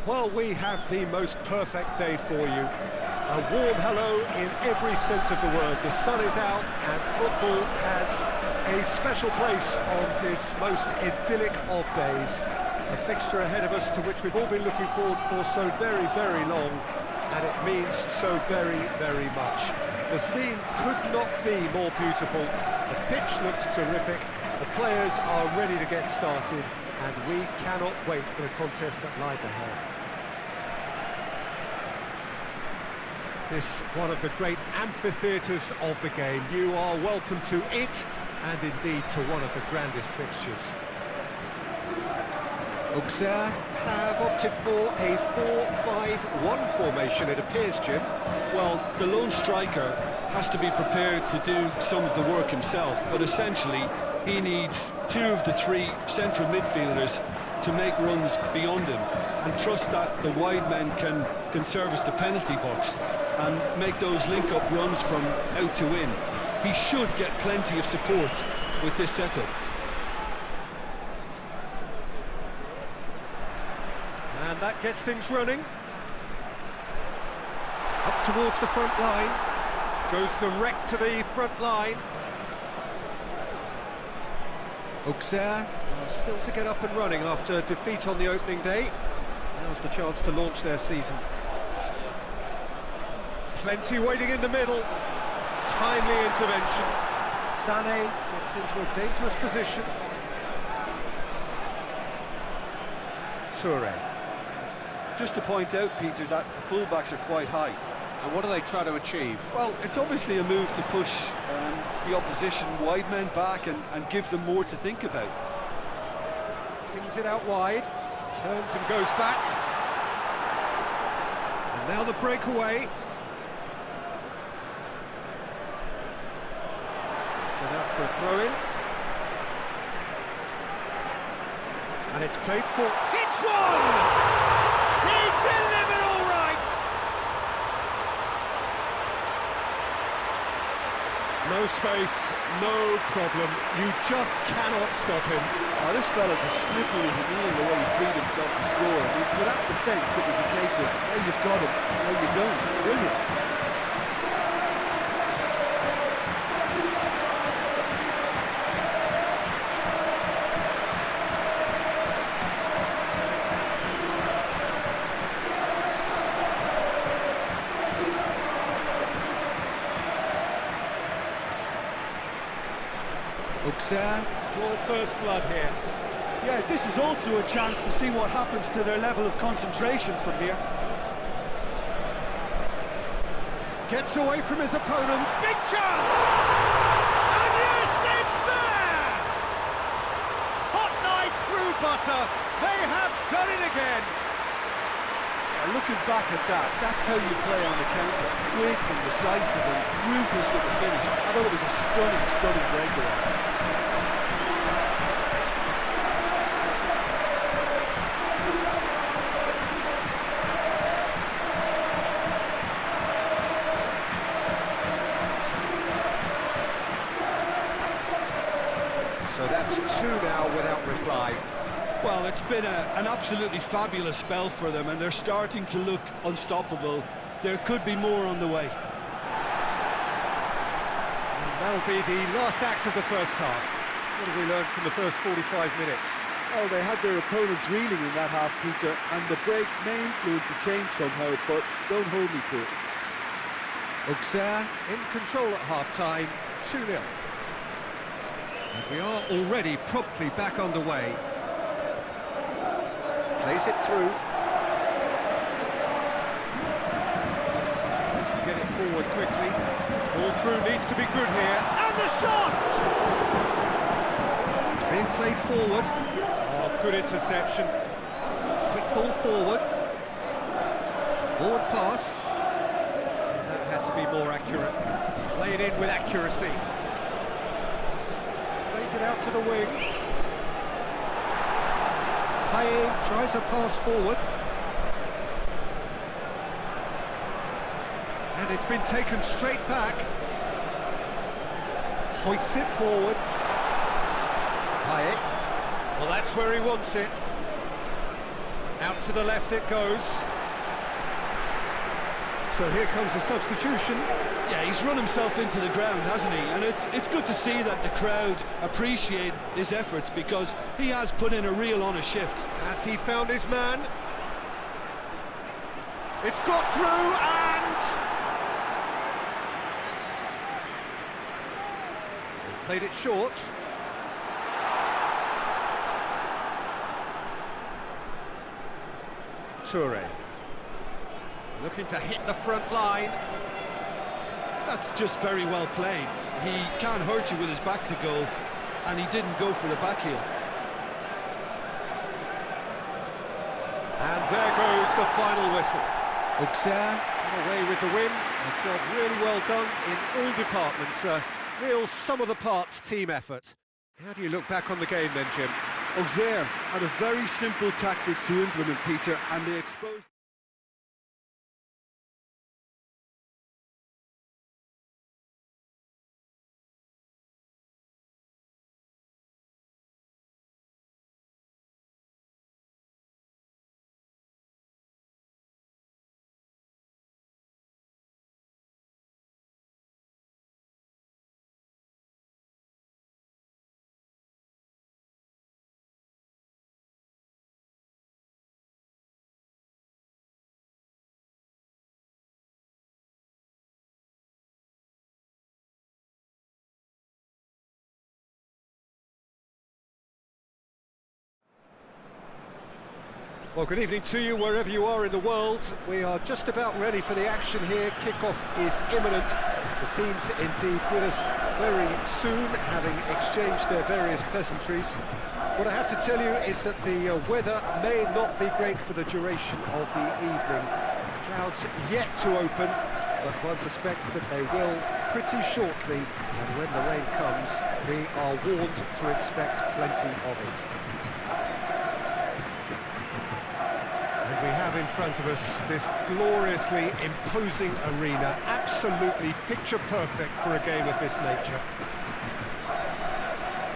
Well, we have the most perfect day for you. A warm hello in every sense of the word. The sun is out and football has a special place on this most idyllic of days. A fixture ahead of us to which we've all been looking forward for so very, very long, and it means so very, very much. The scene could not be more beautiful. The pitch looks terrific. The players are ready to get started, and we cannot wait for the contest that lies ahead. This one of the great amphitheatres of the game. You are welcome to it, and indeed to one of the grandest fixtures. Auxerre have opted for a 4-5-1 formation, it appears, Jim. Well, the lone striker has to be prepared to do some of the work himself, but essentially he needs two of the three central midfielders to make runs beyond him and trust that the wide men can service the penalty box and make those link-up runs from out to in. He should get plenty of support with this setup. And that gets things running. Up towards the front line. Goes direct to the front line. Auxerre are still to get up and running after defeat on the opening day. Now's the chance to launch their season. Plenty waiting in the middle. Timely intervention. Sané gets into a dangerous position. Touré. Just to point out, Peter, that the fullbacks are quite high. And what do they try to achieve? Well, it's obviously a move to push the opposition wide men back and give them more to think about. Pings it out wide, turns and goes back. And now the breakaway. It's gone out for a throw-in. And it's played for... It's one! He's delivered all right! No space, no problem. You just cannot stop him. Now, this fella's as slippery as a needle the way he freed himself to score. I mean, for that defence, it was a case of, now you've got him, now you don't. Brilliant. Auxerre draw first blood here. Yeah, this is also a chance to see what happens to their level of concentration from here. Gets away from his opponent. Big chance! And yes, it's there! Hot knife through butter. They have done it again. Looking back at that, that's how you play on the counter. Quick and decisive and ruthless with the finish. I thought it was a stunning, stunning breakaway. So that's two now without reply. Well, it's been an absolutely fabulous spell for them, and they're starting to look unstoppable. There could be more on the way. And that'll be the last act of the first half. What have we learned from the first 45 minutes? Well, they had their opponents reeling in that half, Peter, and the break may influence a change somehow, but don't hold me to it. Auxerre in control at half-time, 2-0. And we are already promptly back underway. Plays it through. Needs to get it forward quickly. Ball through needs to be good here. And the shot! It's being played forward. Oh, good interception. Quick ball forward. Forward pass. That had to be more accurate. Played in with accuracy. Plays it out to the wing. Payet tries a pass forward. And it's been taken straight back. Hoists it forward. Payet. Well, that's where he wants it. Out to the left it goes. So here comes the substitution. Yeah, he's run himself into the ground, hasn't he? And it's good to see that the crowd appreciate his efforts, because he has put in a real honest shift. Has he found his man? It's got through and... They've played it short. Toure. Looking to hit the front line. That's just very well played. He can't hurt you with his back to goal, and he didn't go for the back heel. And there goes the final whistle. Auxerre away with the win. A job really well done in all departments. A real sum-of-the-parts team effort. How do you look back on the game then, Jim? Auxerre had a very simple tactic to implement, Peter, and they exposed... Well, good evening to you wherever you are in the world. We are just about ready for the action here. Kick-off is imminent. The teams indeed with us very soon, having exchanged their various pleasantries. What I have to tell you is that the weather may not be great for the duration of the evening. Clouds yet to open, but one suspects that they will pretty shortly. And when the rain comes, we are warned to expect plenty of it. We have in front of us this gloriously imposing arena, absolutely picture perfect for a game of this nature.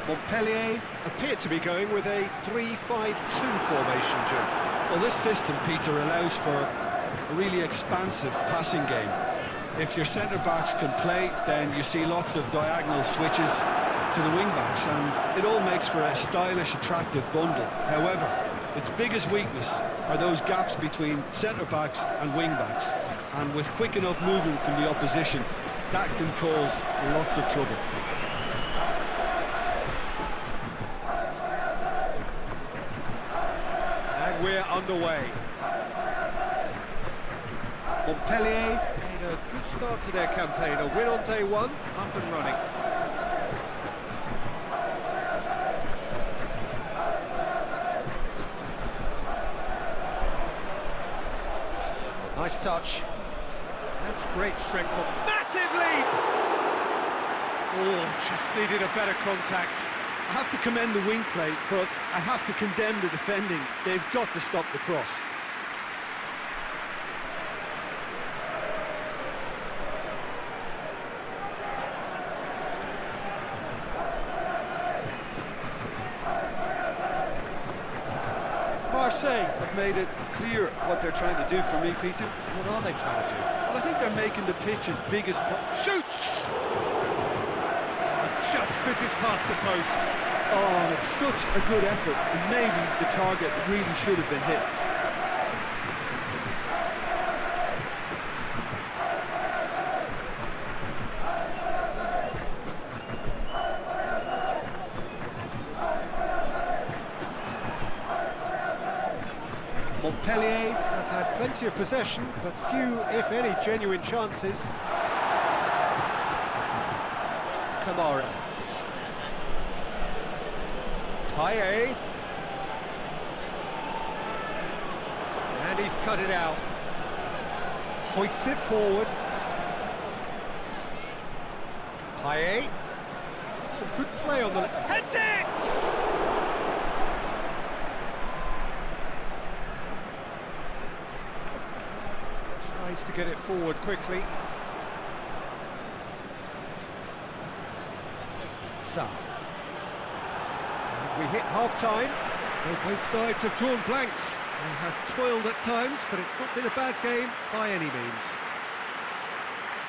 Montpellier appear to be going with a 3-5-2 formation, Jim. Well, this system, Peter, allows for a really expansive passing game. If your centre-backs can play, then you see lots of diagonal switches to the wing-backs, and it all makes for a stylish, attractive bundle. However, its biggest weakness are those gaps between centre-backs and wing-backs, and with quick enough movement from the opposition, that can cause lots of trouble. And we're underway. Montpellier made a good start to their campaign, a win on day one, up and running. Nice touch. That's great strength. Massive leap! Oh, just needed a better contact. I have to commend the wing play, but I have to condemn the defending. They've got to stop the cross. Marseille have made it clear what they're trying to do for me, Peter. What are they trying to do? Well, I think they're making the pitch as big as Shoots! Just fizzes past the post. Oh, and it's such a good effort, and maybe the target really should have been hit. Montpellier have had plenty of possession, but few, if any, genuine chances. Kamara. Taye. And he's cut it out. Hoists it forward. Taye. Some good play on the... Heads it! Tries to get it forward quickly. Sarr. We hit half-time. So both sides have drawn blanks. They have toiled at times, but it's not been a bad game by any means.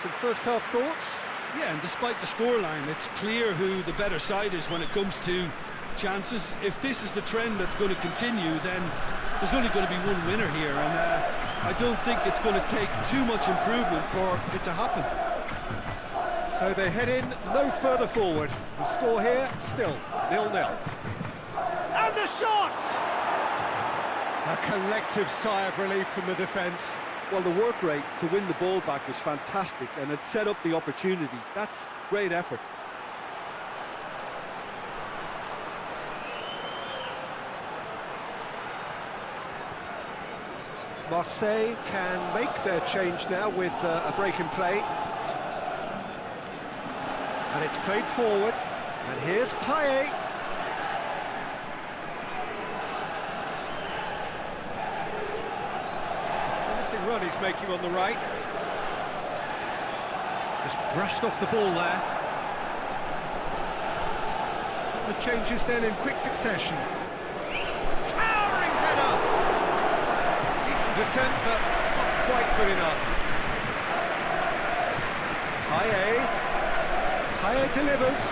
Some first-half thoughts? Yeah, and despite the scoreline, it's clear who the better side is when it comes to chances. If this is the trend that's going to continue, then there's only going to be one winner here, and I don't think it's going to take too much improvement for it to happen. So they head in no further forward. The score here, still 0-0. And the shot! A collective sigh of relief from the defence. Well, the work rate to win the ball back was fantastic, and it set up the opportunity. That's great effort. Marseille can make their change now with a break in play. And it's played forward. And here's Payet. It's a promising run he's making on the right. Just brushed off the ball there. The changes then in quick succession. Towering header! Decent attempt, but not quite good enough. Payet delivers.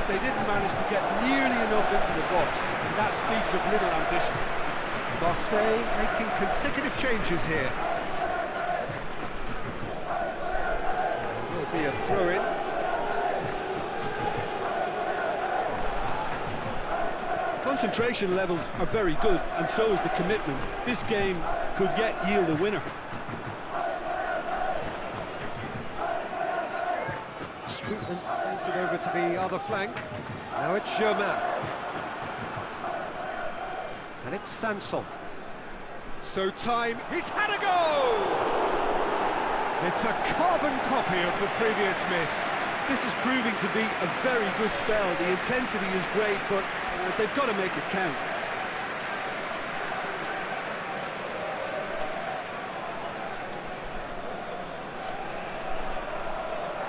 They didn't manage to get nearly enough into the box, and that speaks of little ambition. Marseille making consecutive changes here. There will be a throw-in. Concentration levels are very good, and so is the commitment. This game could yet yield a winner. Streetman plays it over to the other flank. Now it's Germain. And it's Sanson. So time, he's had a go! It's a carbon copy of the previous miss. This is proving to be a very good spell. The intensity is great, but they've got to make it count.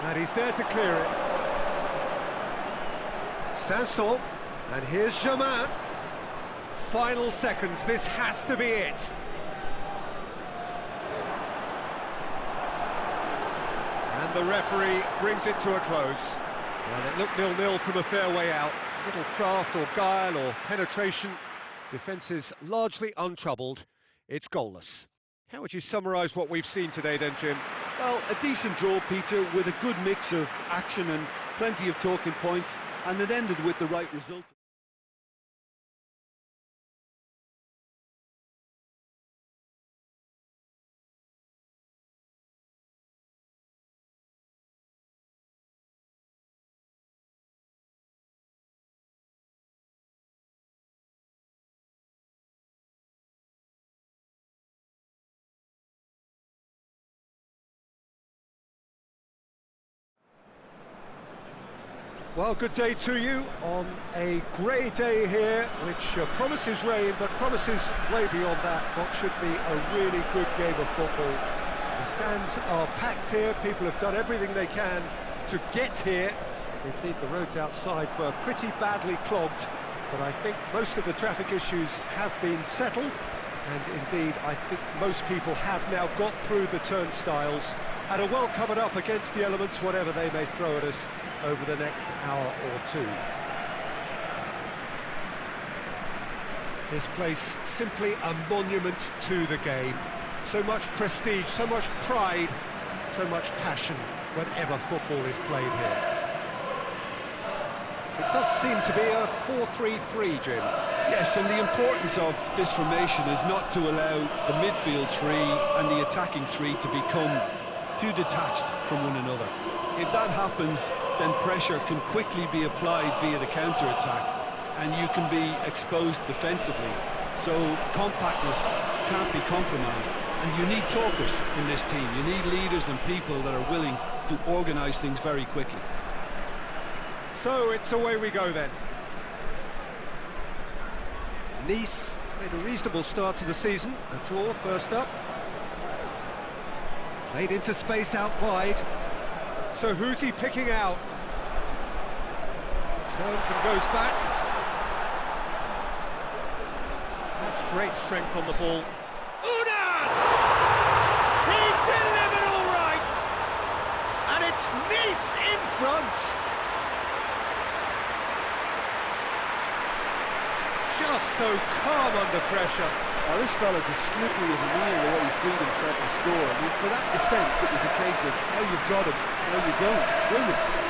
And he's there to clear it. Sanson, and here's Germain. Final seconds, this has to be it. And the referee brings it to a close. Well, it looked 0-0 from a fair way out. Little craft or guile or penetration. Defence is largely untroubled. It's goalless. How would you summarise what we've seen today then, Jim? Well, a decent draw, Peter, with a good mix of action and plenty of talking points, and it ended with the right result. Well, good day to you on a grey day here, which promises rain, but promises way beyond that what should be a really good game of football. The stands are packed here, people have done everything they can to get here. Indeed, the roads outside were pretty badly clogged, but I think most of the traffic issues have been settled, and indeed, I think most people have now got through the turnstiles and are well covered up against the elements, whatever they may throw at us over the next hour or two. This place simply a monument to the game. So much prestige, so much pride, so much passion whenever football is played here. It does seem to be a 4-3-3, Jim. Yes, and the importance of this formation is not to allow the midfield three and the attacking three to become too detached from one another. If that happens, then pressure can quickly be applied via the counter-attack, and you can be exposed defensively. So compactness can't be compromised, and you need talkers in this team. You need leaders and people that are willing to organise things very quickly. So it's away we go then. Nice made a reasonable start to the season. A draw first up. Played into space out wide. So who's he picking out? Turns and goes back. That's great strength on the ball. Unas! He's delivered all right! And it's Nice in front! Just so calm under pressure. Now this fella's as slippery as a needle the way he freed himself to score. I mean, for that defence, it was a case of now you've got him, now you don't. Brilliant.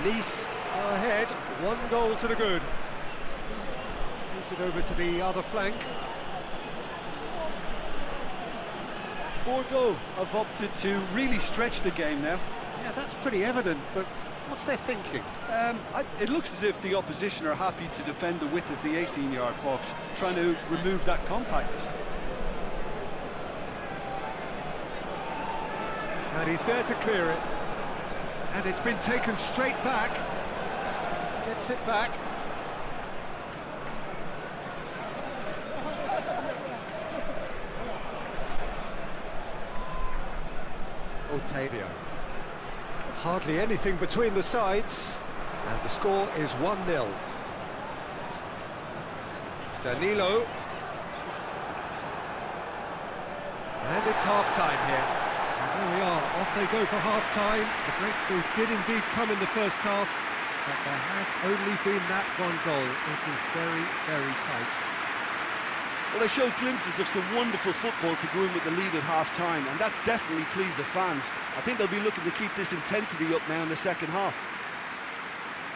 Nice are ahead, 1 goal to the good. Pass it over to the other flank. Bordeaux have opted to really stretch the game now. Yeah, that's pretty evident, but what's their thinking? It looks as if the opposition are happy to defend the width of the 18-yard box, trying to remove that compactness. And he's there to clear it. And it's been taken straight back. Gets it back. Otavio. Hardly anything between the sides. And the score is 1-0. Danilo. And it's half-time here. And there we are, off they go for half-time. The breakthrough did indeed come in the first half, but there has only been that 1 goal. It is very, very tight. Well, they showed glimpses of some wonderful football to go in with the lead at half-time, and that's definitely pleased the fans. I think they'll be looking to keep this intensity up now in the second half.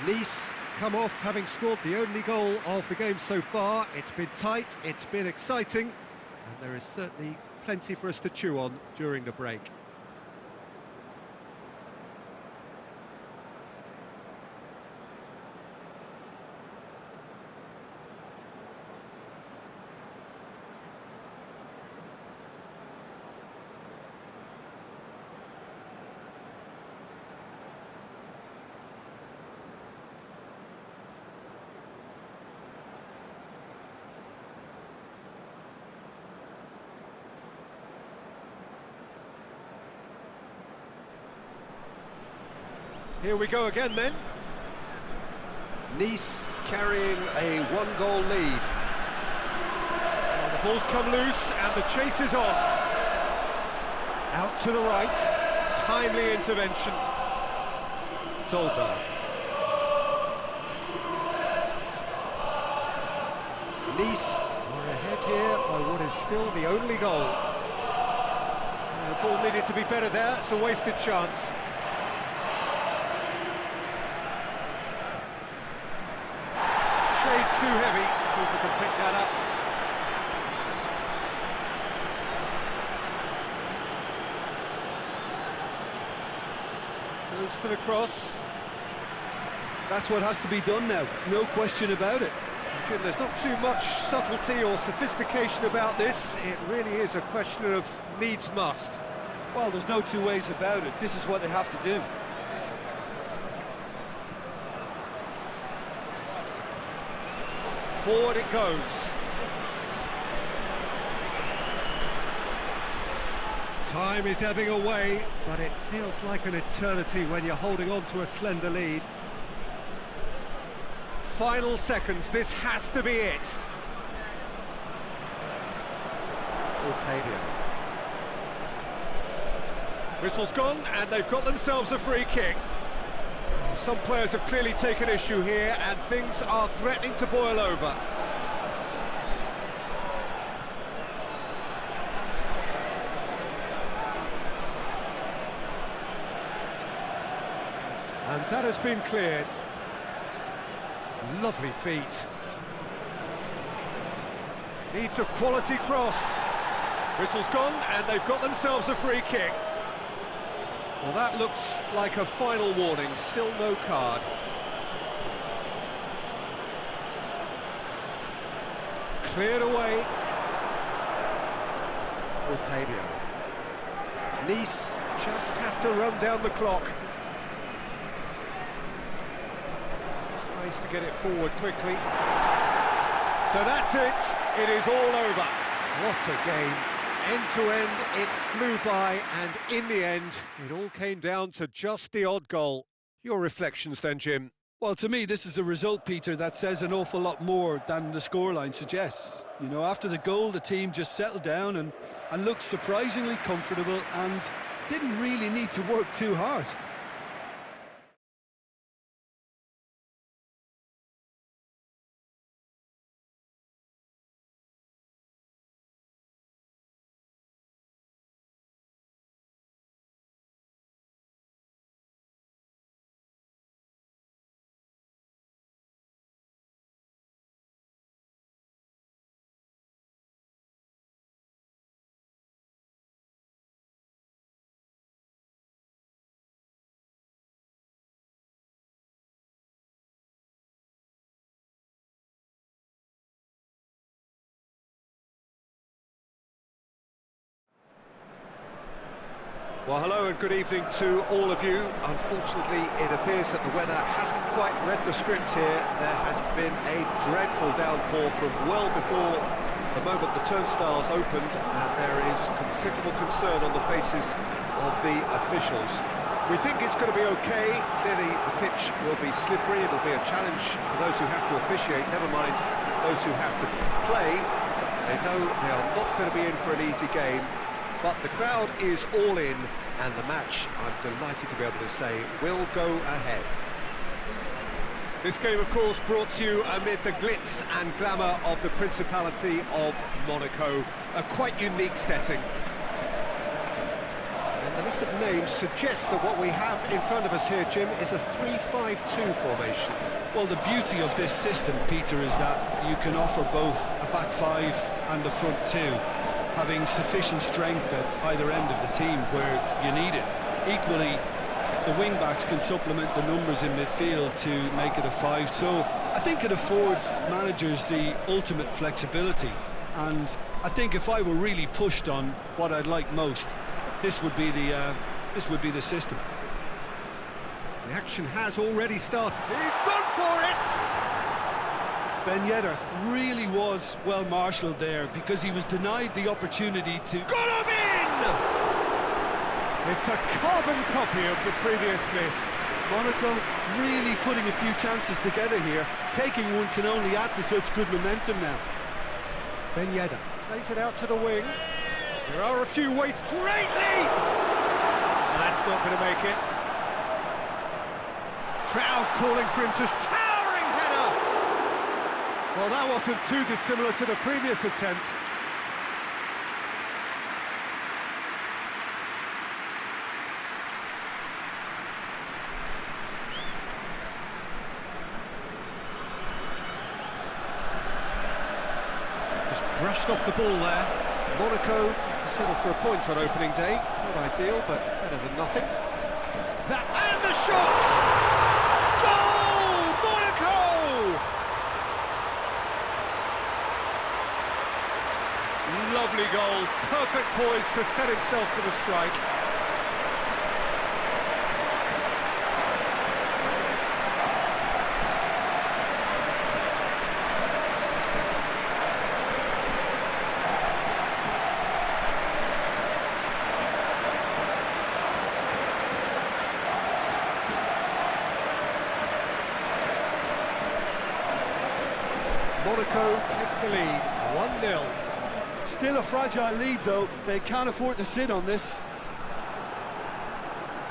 Nice come off having scored the only goal of the game so far. It's been tight, it's been exciting, and there is certainly plenty for us to chew on during the break. Here we go again then. Nice carrying a 1-goal lead. Well, the ball's come loose and the chase is on. Out to the right, timely intervention. Dolberg. Nice are ahead here by what is still the only goal. The ball needed to be better there, it's a wasted chance. Too heavy, people can pick that up. Goes for the cross. That's what has to be done now, no question about it. Jim, there's not too much subtlety or sophistication about this. It really is a question of needs must. Well, there's no two ways about it. This is what they have to do. Forward it goes. Time is ebbing away, but it feels like an eternity when you're holding on to a slender lead. Final seconds, this has to be it. Otavio. Whistle's gone, and they've got themselves a free kick. Some players have clearly taken issue here, and things are threatening to boil over. And that has been cleared. Lovely feet. Needs a quality cross. Whistle's gone, and they've got themselves a free kick. Well, that looks like a final warning, still no card. Cleared away. Otavio. Nice just have to run down the clock. Ways to get it forward quickly. So that's it. It is all over. What a game. End to end, it flew by, and in the end, it all came down to just the odd goal. Your reflections then, Jim? Well, to me, this is a result, Peter, that says an awful lot more than the scoreline suggests. You know, after the goal, the team just settled down and looked surprisingly comfortable and didn't really need to work too hard. Well, hello and good evening to all of you. Unfortunately, it appears that the weather hasn't quite read the script here. There has been a dreadful downpour from well before the moment the turnstiles opened, and there is considerable concern on the faces of the officials. We think it's going to be okay. Clearly, the pitch will be slippery. It'll be a challenge for those who have to officiate, never mind those who have to play. They know they are not going to be in for an easy game. But the crowd is all in, and the match, I'm delighted to be able to say, will go ahead. This game, of course, brought to you amid the glitz and glamour of the Principality of Monaco, a quite unique setting. And the list of names suggests that what we have in front of us here, Jim, is a 3-5-2 formation. Well, the beauty of this system, Peter, is that you can offer both a back five and a front two, having sufficient strength at either end of the team where you need it. Equally, the wing-backs can supplement the numbers in midfield to make it a five, so I think it affords managers the ultimate flexibility, and I think if I were really pushed on what I'd like most, this would be the system. The action has already started. He's gone for it! Ben Yedder really was well marshalled there because he was denied the opportunity to... Golovin! It's a carbon copy of the previous miss. Monaco really putting a few chances together here. Taking one can only add to such good momentum now. Ben Yedder plays it out to the wing. There are a few ways. Great leap! That's not going to make it. Crowd calling for him to... Towering header! Well, that wasn't too dissimilar to the previous attempt. Just brushed off the ball there. Monaco to settle for a point on opening day. Not ideal, but better than nothing. That and the shot! Goal! Monaco! Lovely goal, perfect poise to set himself for the strike. Monaco take the lead, 1-0. Still a fragile lead, though. They can't afford to sit on this.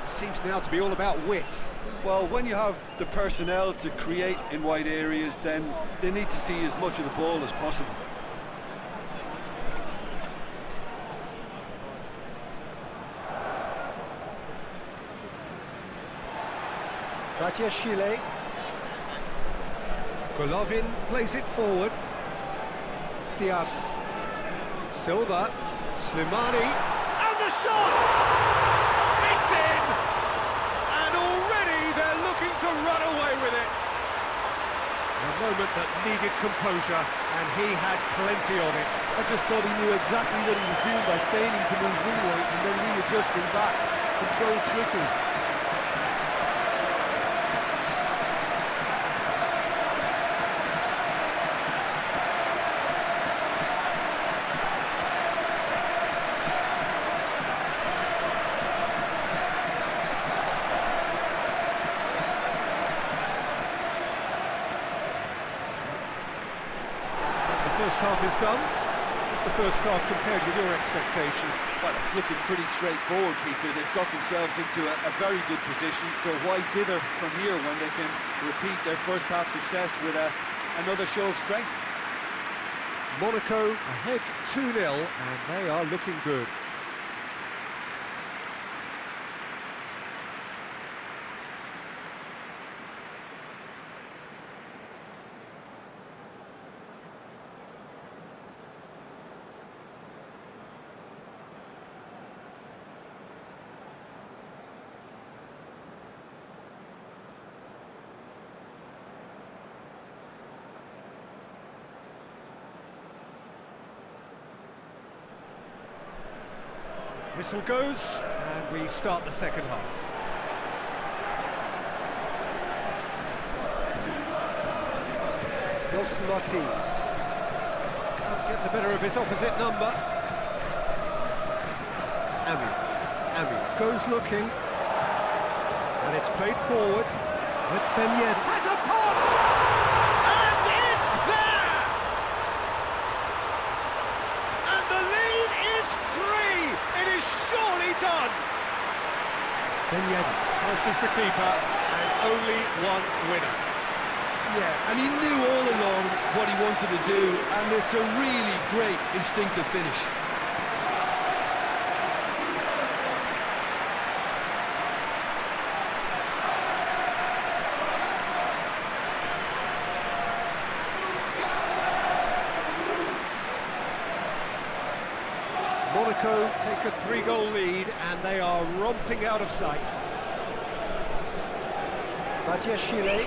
Seems now to be all about width. Well, when you have the personnel to create in wide areas, then they need to see as much of the ball as possible. Badiashile. Golovin plays it forward. Diaz. Silva. Slimani. And the shot! It's in! And already they're looking to run away with it. A moment that needed composure, and he had plenty of it. I just thought he knew exactly what he was doing by feigning to move one way and then readjusting back. Controlled trickery. first half is done. What's the first half compared with your expectation? Well, it's looking pretty straightforward, Peter. They've got themselves into a very good position, so why dither from here when they can repeat their first half success with another show of strength? Monaco ahead 2-0, and they are looking good. Whistle goes, and we start the second half. Nelson Martins can't get the better of his opposite number. Ami goes looking, and it's played forward. It's Ben Yedder. Has a pop! And it's there! And the lead is 3! It is surely done! Ben Yedder passes the keeper, and only one winner. Yeah, and he knew all along what he wanted to do, and it's a really great instinctive finish. Monaco take a 3-goal lead, and they are romping out of sight. Badiashile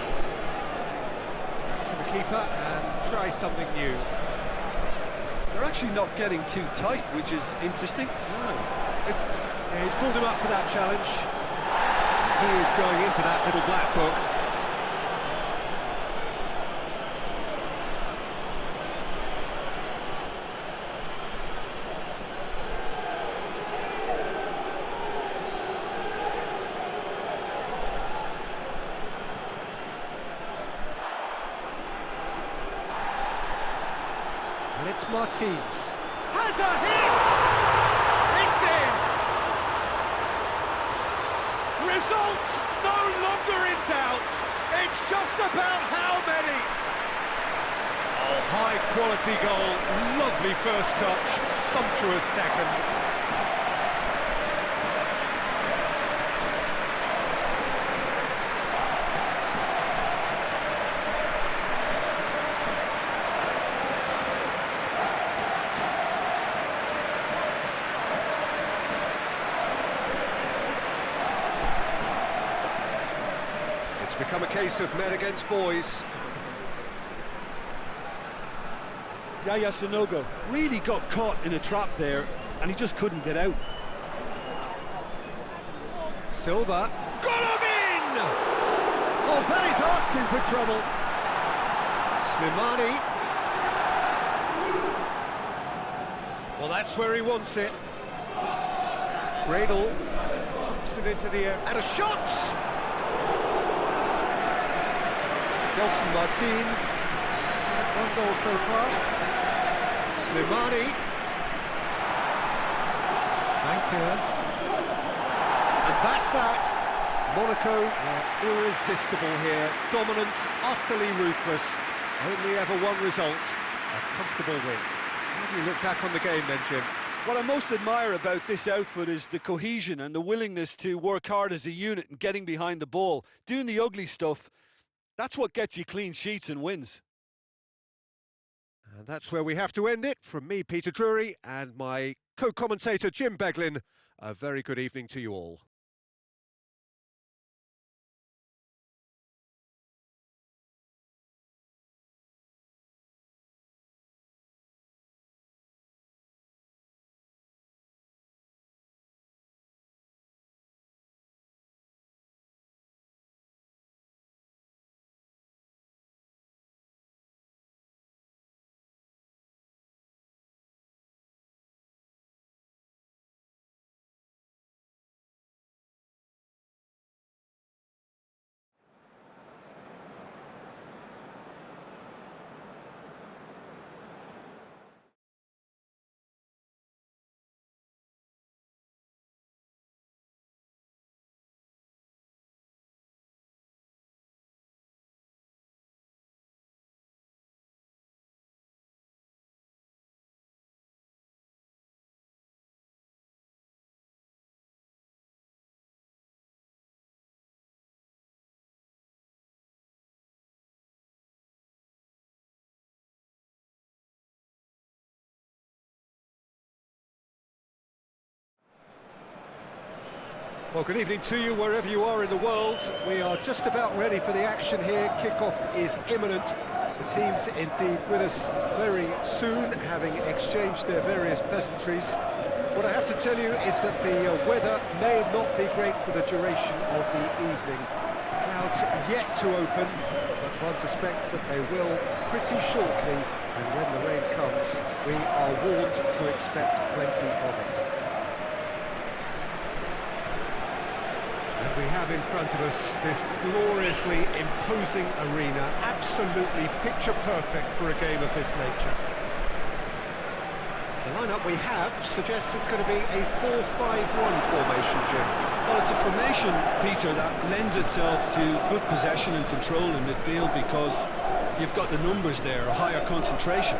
to the keeper and try something new. They're actually not getting too tight, which is interesting. He's pulled him up for that challenge. He is going into that little black book. And it's Martins. Has a hit! It's in! Result no longer in doubt. It's just about how many. Oh, high quality goal. Lovely first touch. Sumptuous second. It's become a case of men against boys. Yaya Sanogo really got caught in a trap there, and he just couldn't get out. Silva. Golovin! Oh, that is asking for trouble. Slimani. Well, that's where he wants it. Gradle pumps it into the air. And a shot! Nelson Martins. 1 goal so far. Slimani. Manker. And that's that. Monaco were irresistible here. Dominant, utterly ruthless. Only ever one result. A comfortable win. How do you look back on the game then, Jim? What I most admire about this outfit is the cohesion and the willingness to work hard as a unit and getting behind the ball. Doing the ugly stuff, that's what gets you clean sheets and wins. And that's where we have to end it. From me, Peter Drury, and my co-commentator, Jim Beglin. A very good evening to you all. Well, good evening to you wherever you are in the world. We are just about ready for the action here. Kickoff is imminent. The team's indeed with us very soon, having exchanged their various pleasantries. What I have to tell you is that the weather may not be great for the duration of the evening. Clouds yet to open, but one suspects that they will pretty shortly, and when the rain comes, we are warned to expect plenty of it. We have in front of us this gloriously imposing arena, absolutely picture perfect for a game of this nature. The lineup we have suggests it's going to be a 4-5-1 formation, Jim. Well, it's a formation, Peter, that lends itself to good possession and control in midfield because you've got the numbers there, a higher concentration.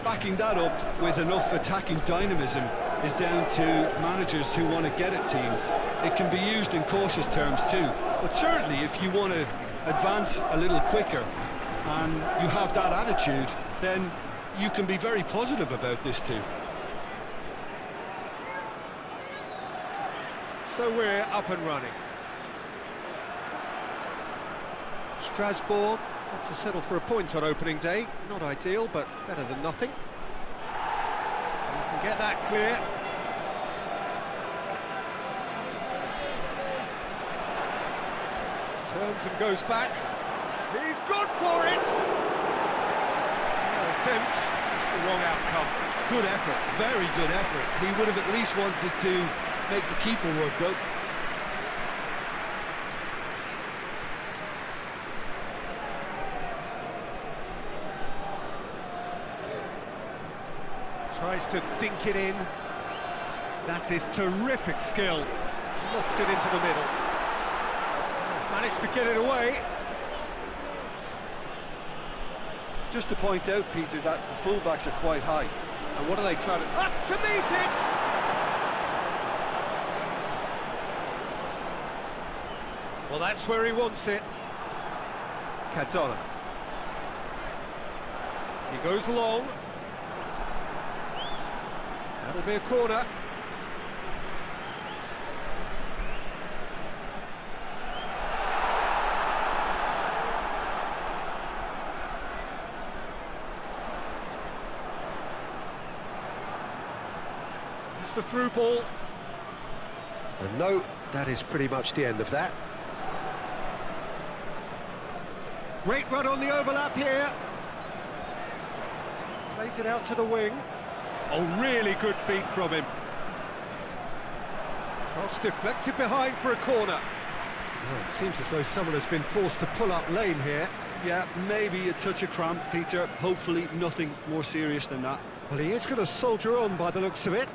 Backing that up with enough attacking dynamism is down to managers who want to get at teams. It can be used in cautious terms too, but certainly if you want to advance a little quicker and you have that attitude, then you can be very positive about this too. So we're up and running. Strasbourg want to settle for a point on opening day. Not ideal, but better than nothing. You can get that clear. Turns and goes back. He's good for it! No attempt, it's the wrong outcome. Good effort, very good effort. He would have at least wanted to make the keeper work though. Tries to dink it in. That is terrific skill. Lofted into the middle. Managed to get it away. Just to point out, Peter, that the fullbacks are quite high. And what are they trying to... Up to meet it! Well, that's where he wants it. Cardona. He goes long. That'll be a corner. It's the through ball. And no, that is pretty much the end of that. Great run on the overlap here. Plays it out to the wing. Oh, really good feet from him. Cross deflected behind for a corner. Oh, it seems as though someone has been forced to pull up lane here. Yeah, maybe a touch of cramp, Peter. Hopefully nothing more serious than that. Well, he is going to soldier on by the looks of it.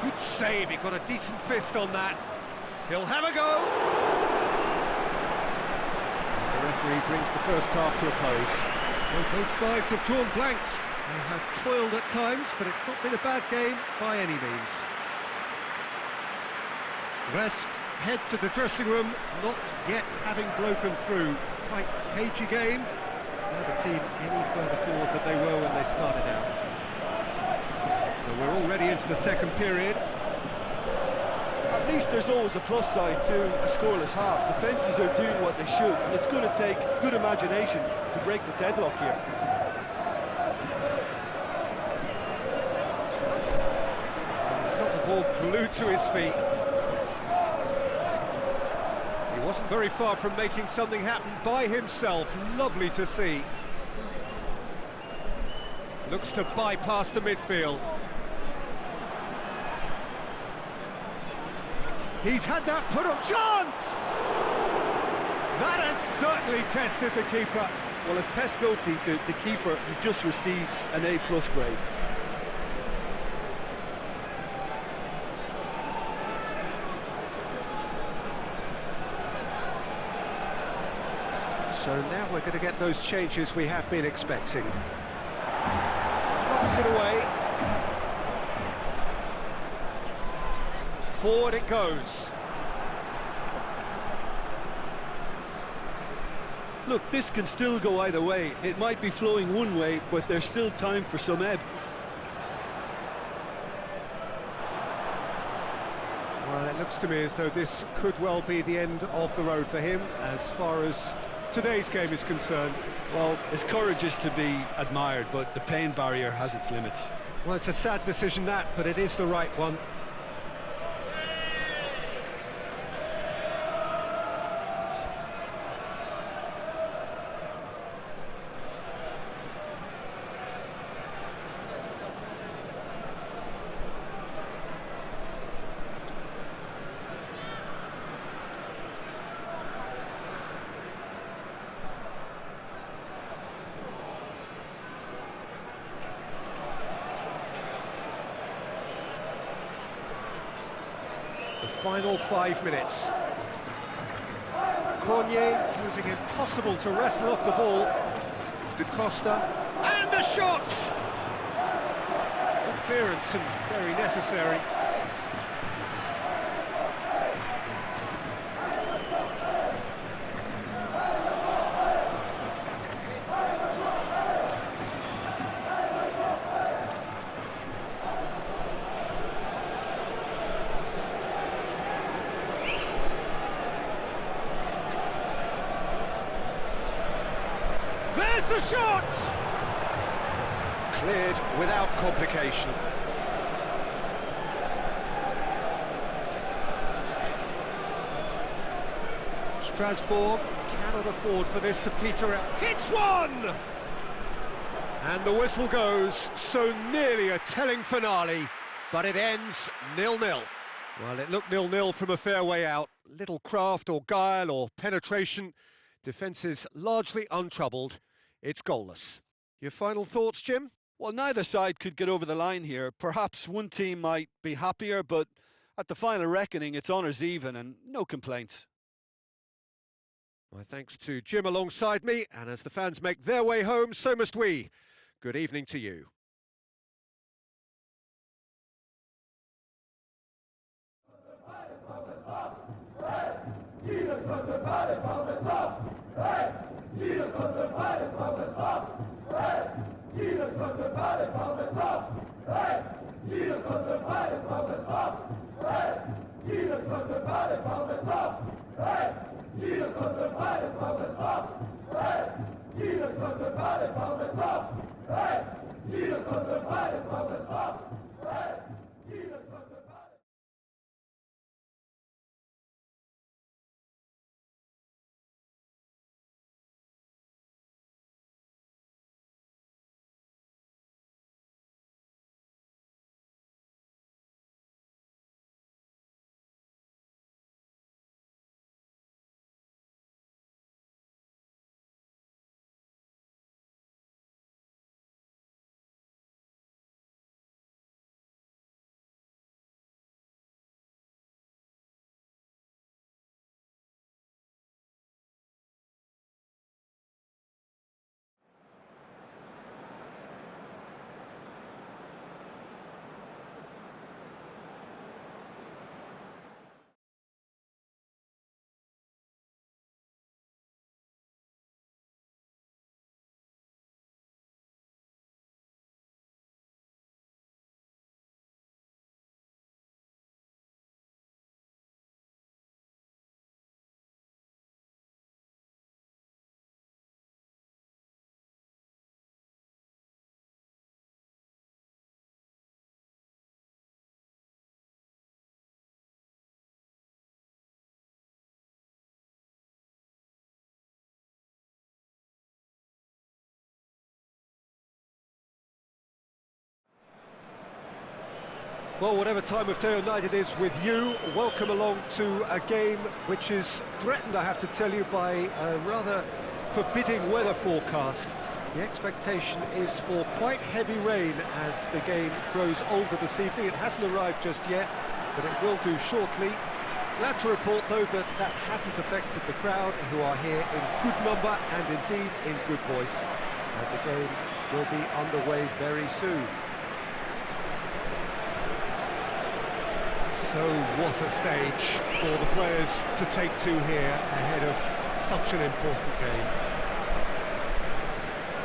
Good save, he got a decent fist on that. He'll have a go. The referee brings the first half to a close. Well, both sides have drawn blanks. They have toiled at times, but it's not been a bad game by any means. Rest head to the dressing room, not yet having broken through. Tight, cagey game. Neither team any further forward than they were when they started out. So we're already into the second period. At least there's always a plus side to a scoreless half. Defences are doing what they should, and it's going to take good imagination to break the deadlock here. He's got the ball glued to his feet. He wasn't very far from making something happen by himself. Lovely to see. Looks to bypass the midfield. He's had that put on chance! That has certainly tested the keeper. Well, as tests go, Peter, the keeper has just received an A+ grade. So now we're going to get those changes we have been expecting. Knocks it away. Forward it goes. Look, this can still go either way. It might be flowing one way, but there's still time for some ebb. Well, it looks to me as though this could well be the end of the road for him as far as today's game is concerned. Well, his courage is to be admired, but the pain barrier has its limits. Well, it's a sad decision that, but it is the right one. The final 5 minutes. Cornier proving impossible to wrestle off the ball. De Costa, and a shot! Good clearance and very necessary. There's the shot! Cleared without complication. Strasbourg cannot afford for this to peter out. Hits one! And the whistle goes, so nearly a telling finale, but it ends 0-0. Well, it looked 0-0 from a fair way out. Little craft or guile or penetration. Defence is largely untroubled. It's goalless. Your final thoughts, Jim? Well, neither side could get over the line here. Perhaps one team might be happier, but at the final reckoning, it's honours even and no complaints. My thanks to Jim alongside me, and as the fans make their way home, so must we. Good evening to you. Well, whatever time of day or night it is with you, welcome along to a game which is threatened, I have to tell you, by a rather forbidding weather forecast. The expectation is for quite heavy rain as the game grows older this evening. It hasn't arrived just yet, but it will do shortly. Glad to report, though, that that hasn't affected the crowd, who are here in good number and indeed in good voice. And the game will be underway very soon. So what a stage for the players to take to here ahead of such an important game.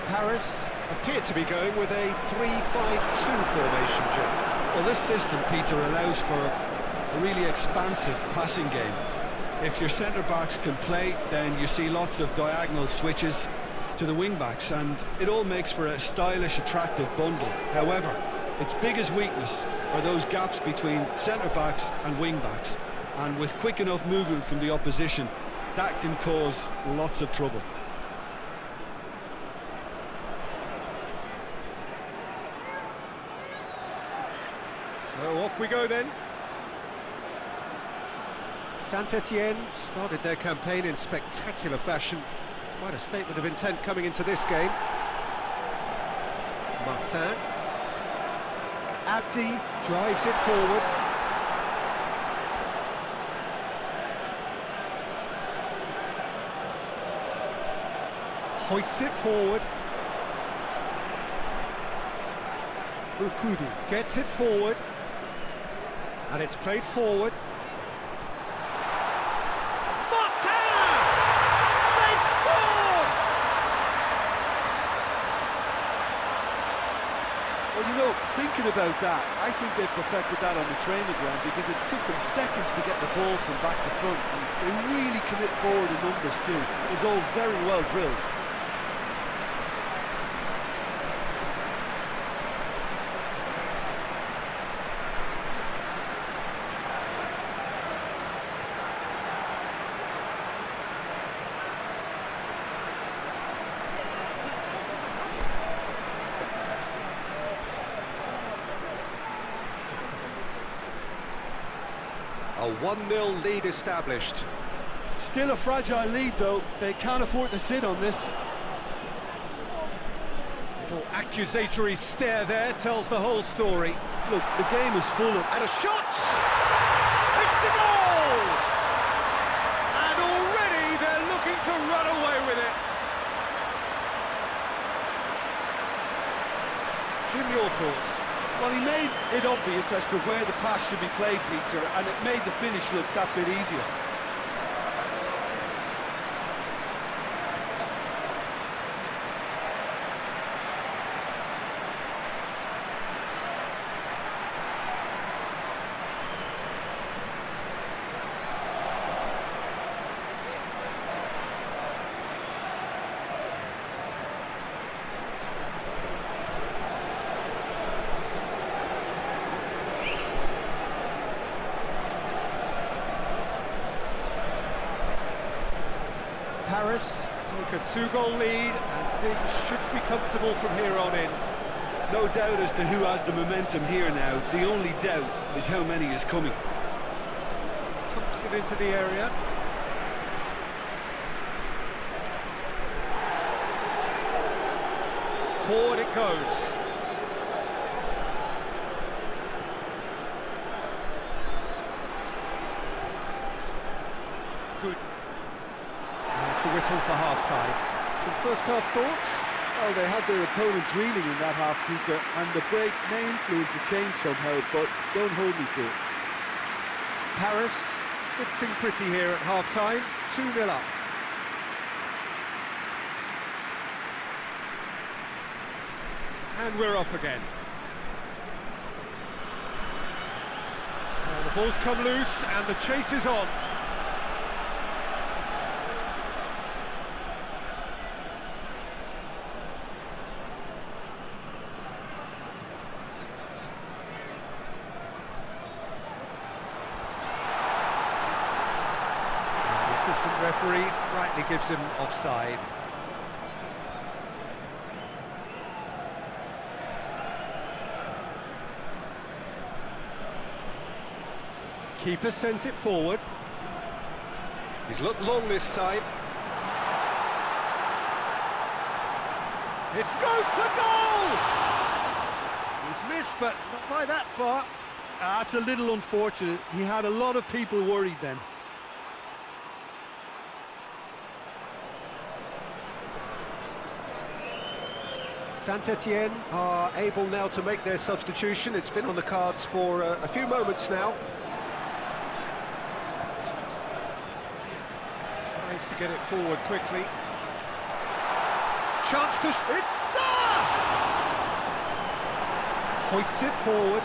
Paris appear to be going with a 3-5-2 formation, Jim. Well, this system, Peter, allows for a really expansive passing game. If your centre-backs can play, then you see lots of diagonal switches to the wing-backs, and it all makes for a stylish, attractive bundle. However, its biggest weakness are those gaps between centre-backs and wing-backs, and with quick enough movement from the opposition, that can cause lots of trouble. So off we go then. Saint-Etienne started their campaign in spectacular fashion. Quite a statement of intent coming into this game. Martin. Abdi drives it forward. Hoists it forward. Ukudu gets it forward. And it's played forward. Well, you know, thinking about that, I think they've perfected that on the training ground because it took them seconds to get the ball from back to front, and they really commit forward in numbers too. It was all very well drilled. A 1-0 lead established. Still a fragile lead though, they can't afford to sit on this. Little accusatory stare there tells the whole story. Look, the game is full of... And a shot! It's a goal! And already they're looking to run away with it. Jim, your thoughts? Well, he made it obvious as to where the pass should be played, Peter, and it made the finish look that bit easier. Paris take a 2-goal lead and things should be comfortable from here on in. No doubt as to who has the momentum here now. The only doubt is how many is coming. Pumps it into the area. Forward it goes. Good. There's the whistle for half-time. Some first-half thoughts? Well, they had their opponents reeling in that half, Peter, and the break may influence a change somehow, but don't hold me to it. Paris sitting pretty here at half-time, 2-0 up. And we're off again. The ball's come loose and the chase is on. Assistant referee rightly gives him offside. Keeper sends it forward. He's looked long this time. It goes for goal! He's missed, but not by that far. That's a little unfortunate. He had a lot of people worried then. Saint-Etienne are able now to make their substitution. It's been on the cards for a few moments now. Tries to get it forward quickly. Chance to... It's Sarr! Hoists it forward.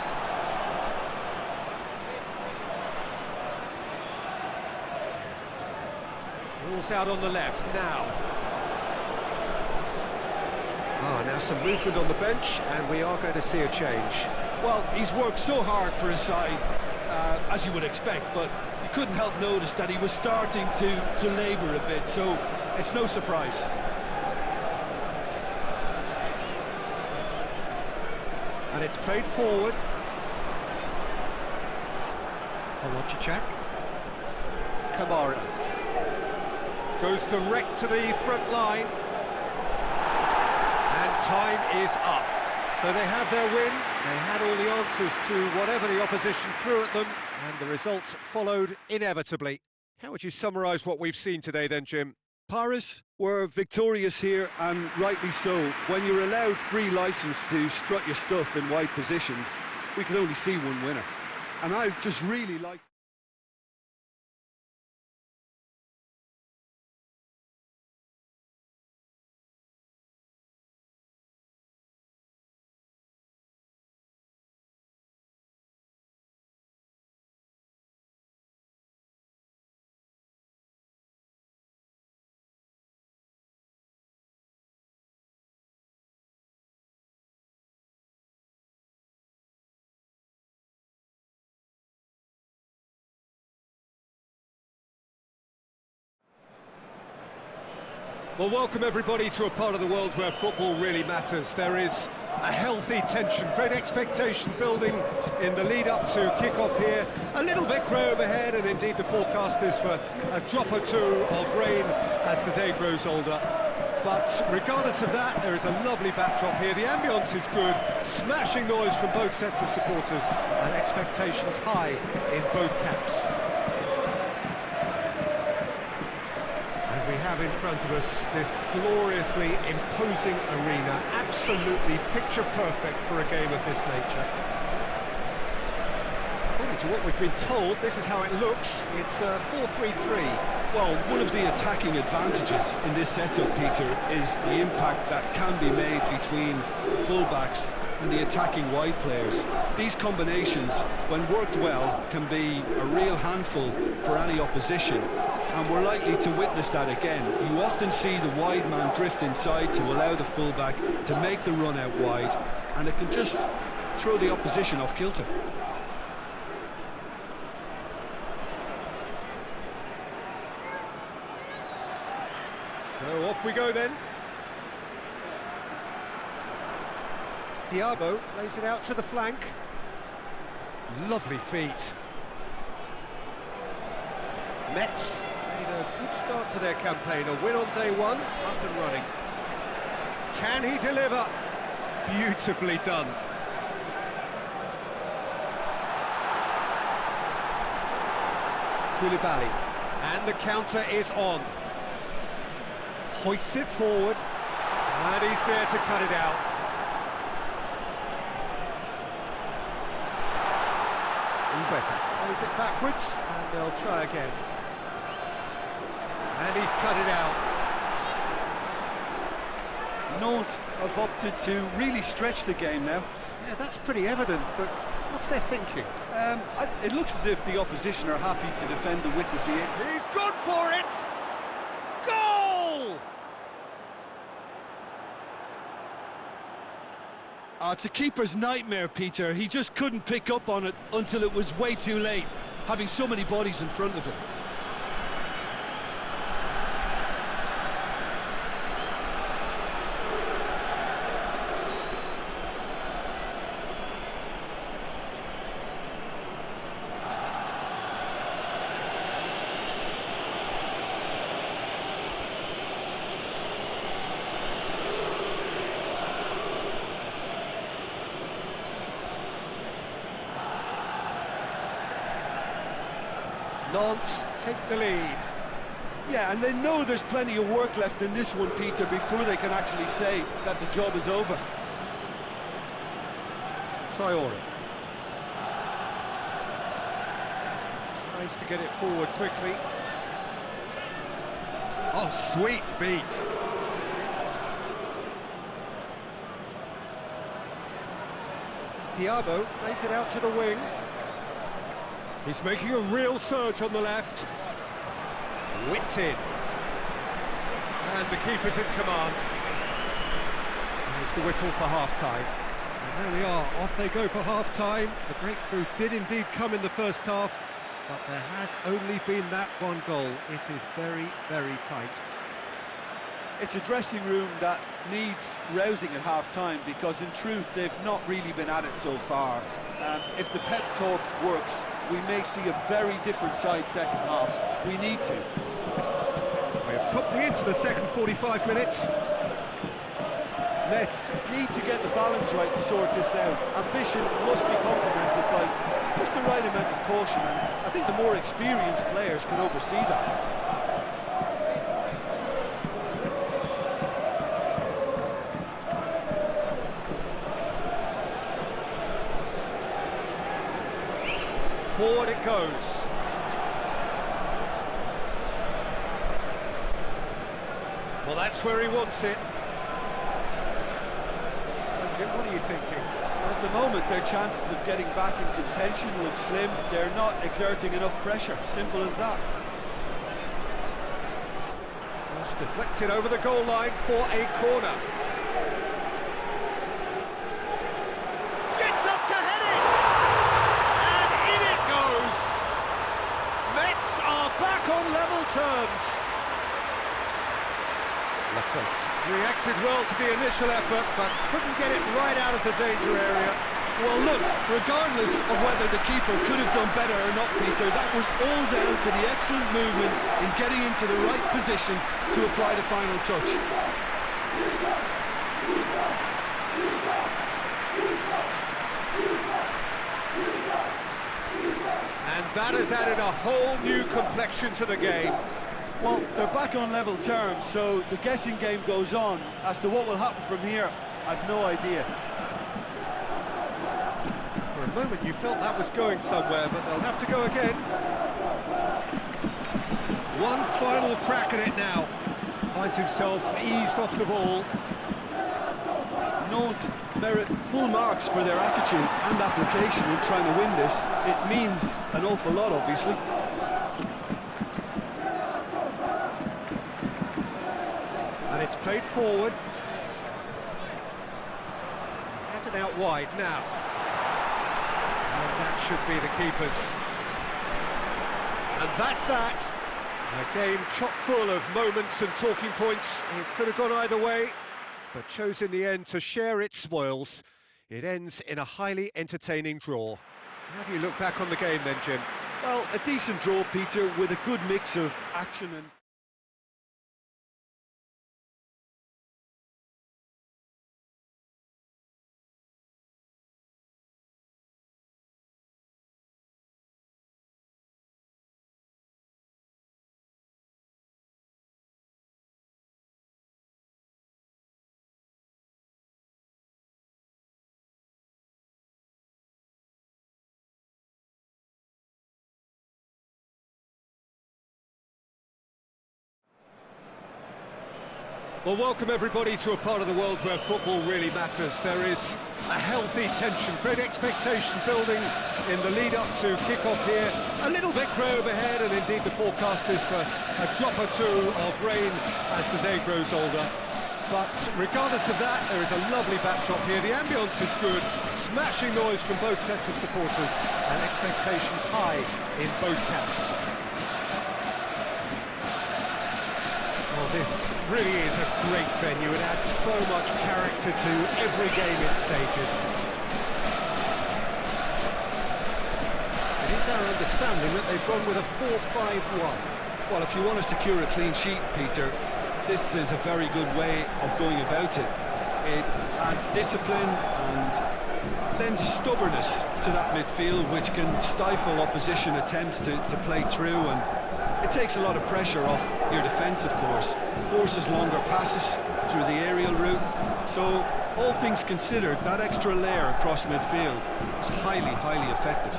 Ball's out on the left now. Now some movement on the bench, and we are going to see a change. Well, he's worked so hard for his side, as you would expect, but you couldn't help notice that he was starting to labour a bit, so it's no surprise. And it's played forward. Kolodziejczak. Kamara. Goes direct to the front line. And time is up. So they have their win. They had all the answers to whatever the opposition threw at them, and the result followed inevitably. How would you summarise what we've seen today then, Jim? Paris were victorious here, and rightly so. When you're allowed free licence to strut your stuff in wide positions, we could only see one winner. And I just really like... Well, welcome everybody to a part of the world where football really matters. There is a healthy tension, great expectation building in the lead up to kick-off here. A little bit grey overhead, and indeed the forecast is for a drop or two of rain as the day grows older. But regardless of that, there is a lovely backdrop here. The ambience is good, smashing noise from both sets of supporters, and expectations high in both camps. We have in front of us this gloriously imposing arena, absolutely picture perfect for a game of this nature. According to what we've been told, this is how it looks. It's 4-3-3. Well, one of the attacking advantages in this setup, Peter, is the impact that can be made between fullbacks and the attacking wide players. These combinations, when worked well, can be a real handful for any opposition. And we're likely to witness that again. You often see the wide man drift inside to allow the fullback to make the run out wide, and it can just throw the opposition off kilter. So off we go then. Thiago plays it out to the flank. Lovely feet. Metz made a good start to their campaign, a win on day one, up and running. Can he deliver? Beautifully done. Koulibaly, and the counter is on. Hoists it forward, and he's there to cut it out. Better plays it backwards, and they'll try again. And he's cut it out. Nantes have opted to really stretch the game now. Yeah, that's pretty evident, but what's their thinking? It looks as if the opposition are happy to defend the width of the... He's gone for it! Goal! It's a keeper's nightmare, Peter. He just couldn't pick up on it until it was way too late, having so many bodies in front of him. Nantes take the lead. Yeah, and they know there's plenty of work left in this one, Peter, before they can actually say that the job is over. Traore. Tries to get it forward quickly. Oh, sweet feet. Diabo plays it out to the wing. He's making a real surge on the left. Whipped in. And the keeper's in command. There's the whistle for half-time. And there we are, off they go for half-time. The breakthrough did indeed come in the first half, but there has only been that one goal. It is very, very tight. It's a dressing room that needs rousing at half-time, because in truth they've not really been at it so far. If the pep talk works, we may see a very different side second half. We need to. We're promptly into the second 45 minutes. Mets need to get the balance right to sort this out. Ambition must be complemented by just the right amount of caution, and I think the more experienced players can oversee that. Forward it goes. Well, that's where he wants it. So, Jim, what are you thinking? At the moment, their chances of getting back in contention look slim. They're not exerting enough pressure. Simple as that. Just deflected over the goal line for a corner. Gets up to head it! And in it goes! Mets are back on level terms. Lafont reacted well to the initial effort, but couldn't get it right out of the danger area. Well, look, regardless of whether the keeper could have done better or not, Peter, that was all down to the excellent movement in getting into the right position to apply the final touch. And that has added a whole new complexion to the game. Well, they're back on level terms, so the guessing game goes on. As to what will happen from here, I've no idea. For a moment you felt that was going somewhere, but they'll have to go again. One final crack at it now. Finds himself eased off the ball. Nantes merit full marks for their attitude and application in trying to win this. It means an awful lot, obviously. And it's played forward. Has it out wide now. And that should be the keeper's. And that's that. A game chock full of moments and talking points. It could have gone either way, but chose in the end to share its spoils. It ends in a highly entertaining draw. How do you look back on the game then, Jim? Well, a decent draw, Peter, with a good mix of action and... Well, welcome everybody to a part of the world where football really matters. There is a healthy tension, great expectation building in the lead-up to kick-off here. A little bit grey overhead, and indeed the forecast is for a drop or two of rain as the day grows older. But regardless of that, there is a lovely backdrop here. The ambience is good, smashing noise from both sets of supporters, and expectations high in both camps. Well, this really is a great venue. It adds so much character to every game it stages. It is our understanding that they've gone with a 4-5-1. Well, if you want to secure a clean sheet, Peter, this is a very good way of going about it. It adds discipline and lends a stubbornness to that midfield which can stifle opposition attempts to play through, and it takes a lot of pressure off your defence, of course. Forces longer passes through the aerial route. So, all things considered, that extra layer across midfield is highly, highly effective.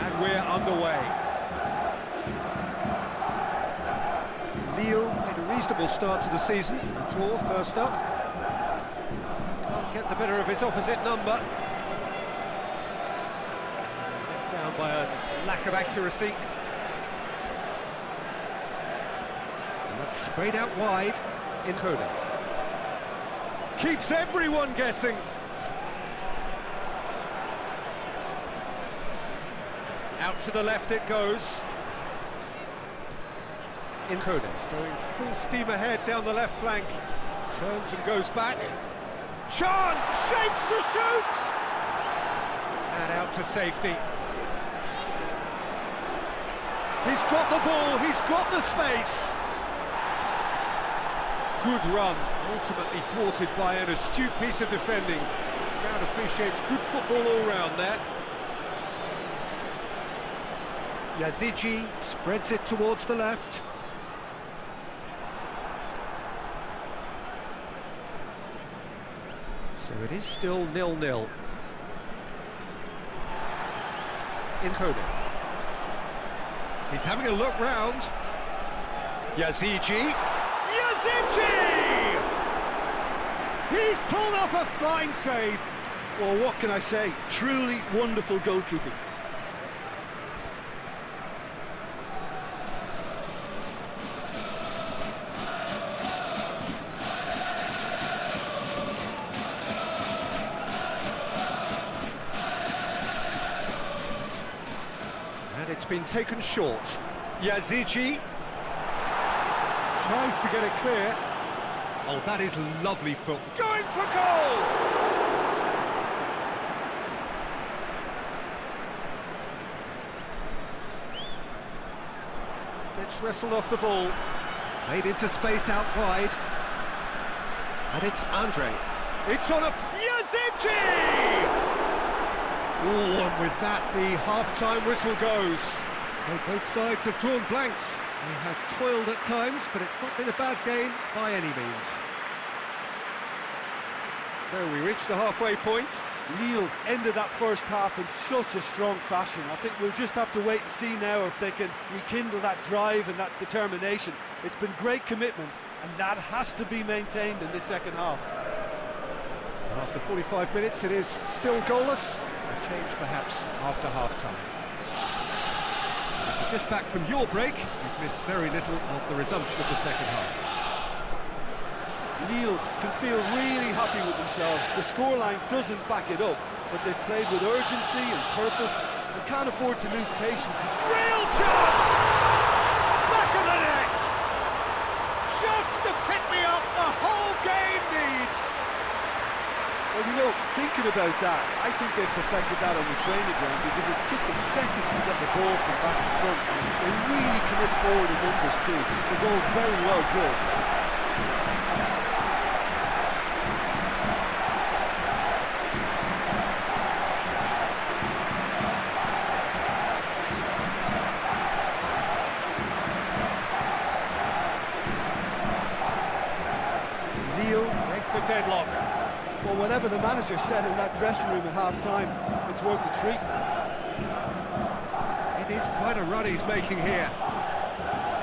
And we're underway. Lille made a reasonable start to the season. A draw first up. Can't get the better of his opposite number. Let down by a lack of accuracy. And that's sprayed out wide in Koda. Keeps everyone guessing. Out to the left it goes. In Koda, going full steam ahead down the left flank. Turns and goes back. Chance! Shapes to shoot! And out to safety. He's got the ball, he's got the space. Good run, ultimately thwarted by an astute piece of defending. The crowd appreciates good football all round there. Yazici spreads it towards the left. So it is still 0-0. In Koda. He's having a look round. Yazici. Yazici! He's pulled off a fine save. Well, what can I say? Truly wonderful goalkeeping. And it's been taken short. Yazici tries to get it clear. Oh, that is lovely foot. Going for goal! Gets wrestled off the ball. Played into space out wide. And it's Andre. It's on a... Yazici! Oh, and with that, the half-time whistle goes. So both sides have drawn blanks. They have toiled at times, but it's not been a bad game by any means. So we reach the halfway point. Lille ended that first half in such a strong fashion. I think we'll just have to wait and see now if they can rekindle that drive and that determination. It's been great commitment, and that has to be maintained in this second half. After 45 minutes, it is still goalless. A change perhaps after half-time. Just back from your break, you've missed very little of the resumption of the second half. Lille can feel really happy with themselves. The scoreline doesn't back it up, but they've played with urgency and purpose and can't afford to lose patience. Real chance! Back of the net! Just the pick-me-up the whole game needs! Well, you know, thinking about that, I think they've perfected that on the training ground because it took them seconds to get the ball from back to front. They really commit forward in numbers too. It was all very well drilled. Lille break the deadlock. Well, whatever the manager said in that dressing room at half-time, it's worth the treat. It is quite a run he's making here.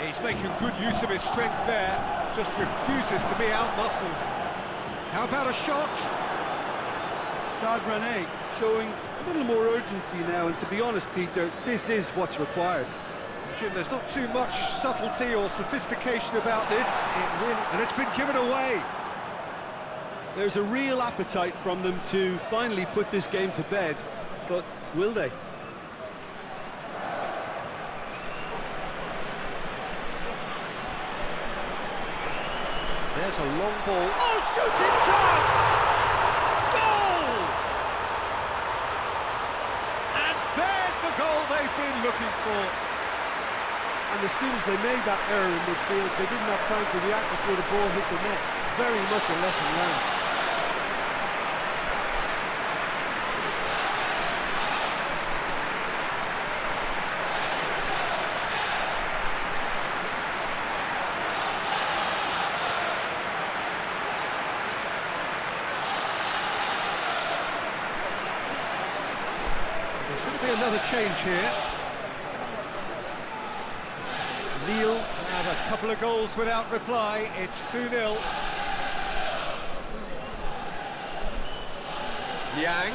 He's making good use of his strength there, just refuses to be out-muscled. How about a shot? Stade Rennais showing a little more urgency now, and to be honest, Peter, this is what's required. Jim, there's not too much subtlety or sophistication about this, and it's been given away. There's a real appetite from them to finally put this game to bed, but will they? There's a long ball. Oh, shooting chance! Goal! And there's the goal they've been looking for. And as soon as they made that error in midfield, they didn't have time to react before the ball hit the net. Very much a lesson learned. There's going to be another change here. Lille have a couple of goals without reply. It's 2-0. Liang,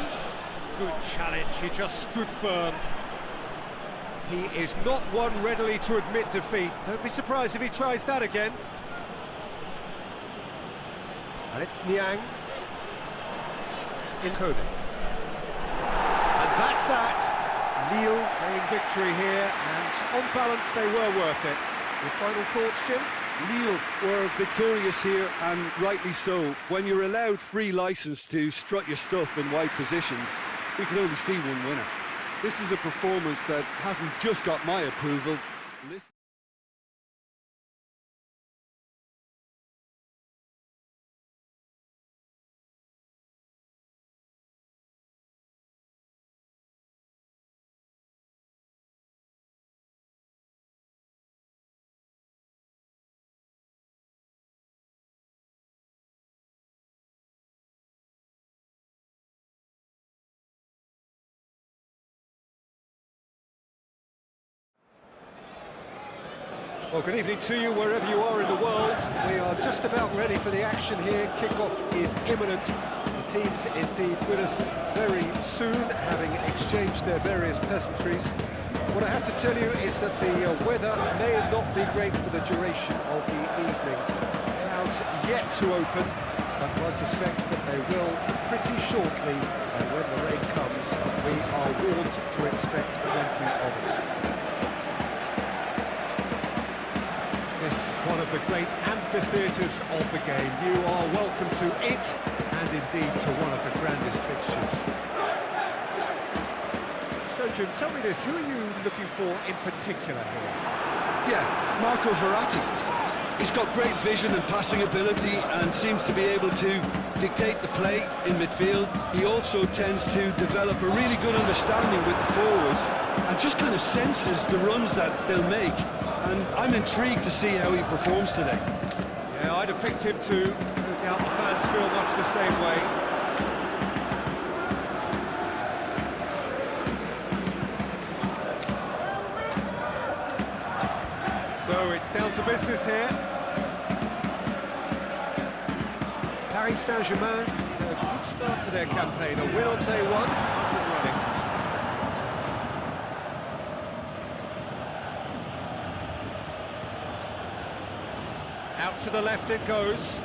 good challenge, he just stood firm. He is not one readily to admit defeat. Don't be surprised if he tries that again. And it's Niang in Kobe. And that's that. Lille playing victory here, and on balance they were worth it. Your final thoughts, Jim? Lille were victorious here, and rightly so. When you're allowed free licence to strut your stuff in wide positions, we can only see one winner. This is a performance that hasn't just got my approval. Listen. Well, good evening to you wherever you are in the world. We are just about ready for the action here. Kickoff is imminent. The teams indeed with us very soon, having exchanged their various pleasantries. What I have to tell you is that the weather may not be great for the duration of the evening. Clouds yet to open, but I suspect that they will pretty shortly. And when the rain comes, we are warned to expect plenty of it. One of the great amphitheatres of the game. You are welcome to it, and indeed to one of the grandest fixtures. So, Jim, tell me this, who are you looking for in particular here? Yeah, Marco Verratti. He's got great vision and passing ability and seems to be able to dictate the play in midfield. He also tends to develop a really good understanding with the forwards and just kind of senses the runs that they'll make. And I'm intrigued to see how he performs today. Yeah, I'd have picked him too. No doubt the fans feel much the same way. So it's down to business here. Paris Saint-Germain, a good start to their campaign. A win on day one, up and running. Out to the left it goes.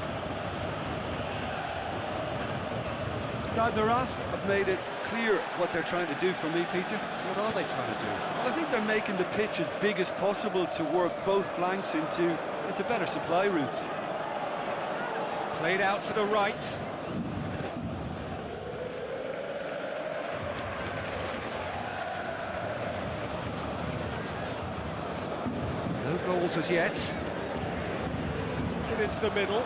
Stade de Reims have made it clear what they're trying to do for me, Peter. What are they trying to do? Well, I think they're making the pitch as big as possible to work both flanks into better supply routes. Played out to the right. No goals as yet. Gets it into the middle.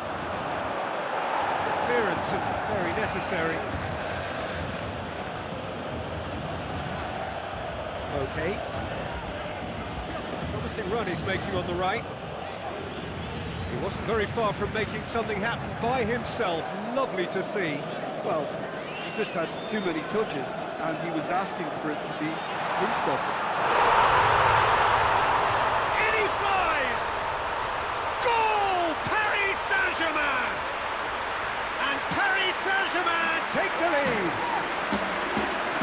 Clearance and very necessary. Okay. It's a promising run he's making on the right. He wasn't very far from making something happen by himself. Lovely to see. Well, he just had too many touches, and he was asking for it to be pinched off him. In he flies! Goal! Paris Saint-Germain! And Paris Saint-Germain take the lead.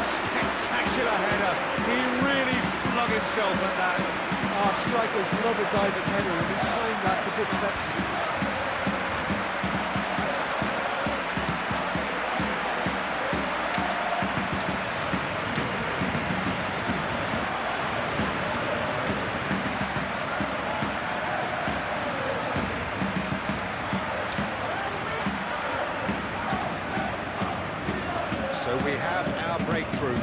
Spectacular header. He really flung himself at that. Our strikers love a diving header, and he timed that to perfection. So we have our breakthrough.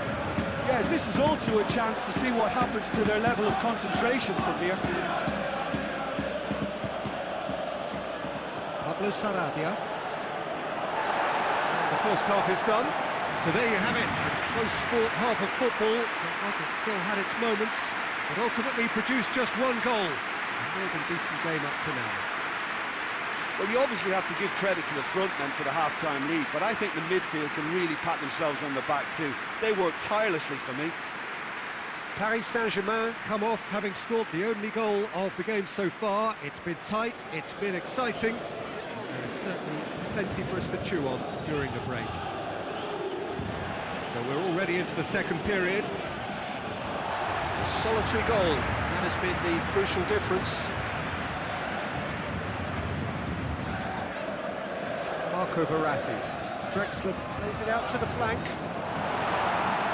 Yeah, Yeah, this is also a chance to see what happens to their level of concentration from here. Pablo Sarabia. And the first half is done. So there you have it, a close fought half of football. It still had its moments, but ultimately produced just one goal. A more than decent game up to now. Well, you obviously have to give credit to the front men for the half-time lead, but I think the midfield can really pat themselves on the back too. They work tirelessly for me. Paris Saint-Germain come off having scored the only goal of the game so far. It's been tight, it's been exciting. There is certainly plenty for us to chew on during the break. So we're already into the second period. A solitary goal, that has been the crucial difference. Marco Verratti. Drexler plays it out to the flank.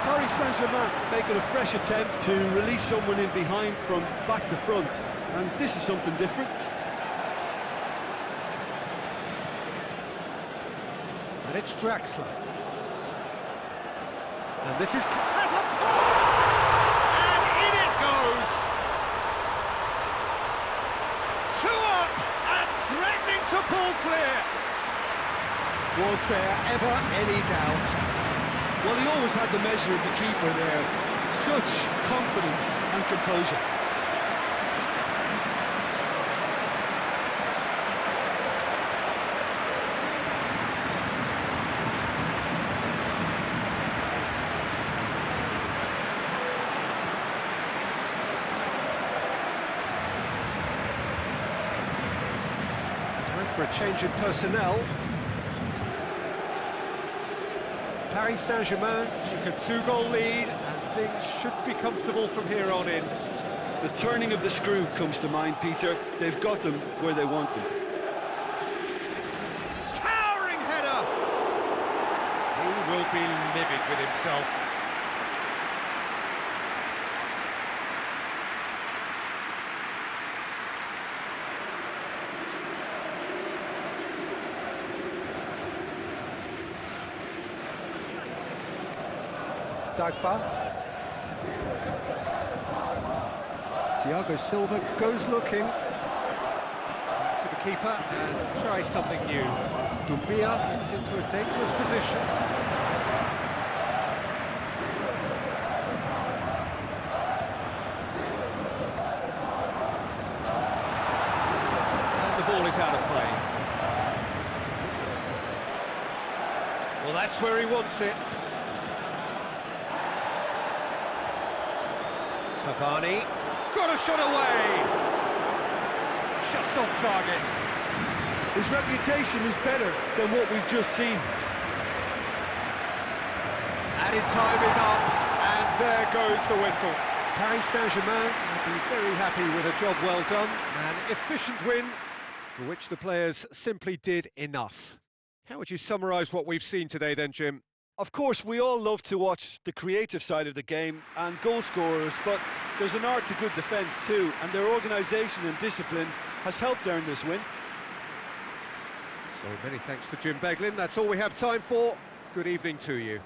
Paris Saint-Germain making a fresh attempt to release someone in behind from back to front, and this is something different. And it's Draxler. And this is... Has a pop! And in it goes! 2 up and threatening to pull clear! Was there ever any doubt? Well, he always had the measure of the keeper there. Such confidence and composure. Time for a change in personnel. Paris Saint-Germain take a 2-goal lead, and things should be comfortable from here on in. The turning of the screw comes to mind, Peter. They've got them where they want them. Towering header! He will be livid with himself. Dagba. Thiago Silva goes looking to the keeper and tries something new. Doumbia is into a dangerous position. And the ball is out of play. Well, that's where he wants it. Cavani, got a shot away! Just off target. His reputation is better than what we've just seen. Added time is up, and there goes the whistle. Paris Saint-Germain will be very happy with a job well done. An efficient win, for which the players simply did enough. How would you summarise what we've seen today then, Jim? Of course, we all love to watch the creative side of the game and goal scorers, but there's an art to good defence too, and their organisation and discipline has helped earn this win. So many thanks to Jim Beglin. That's all we have time for. Good evening to you.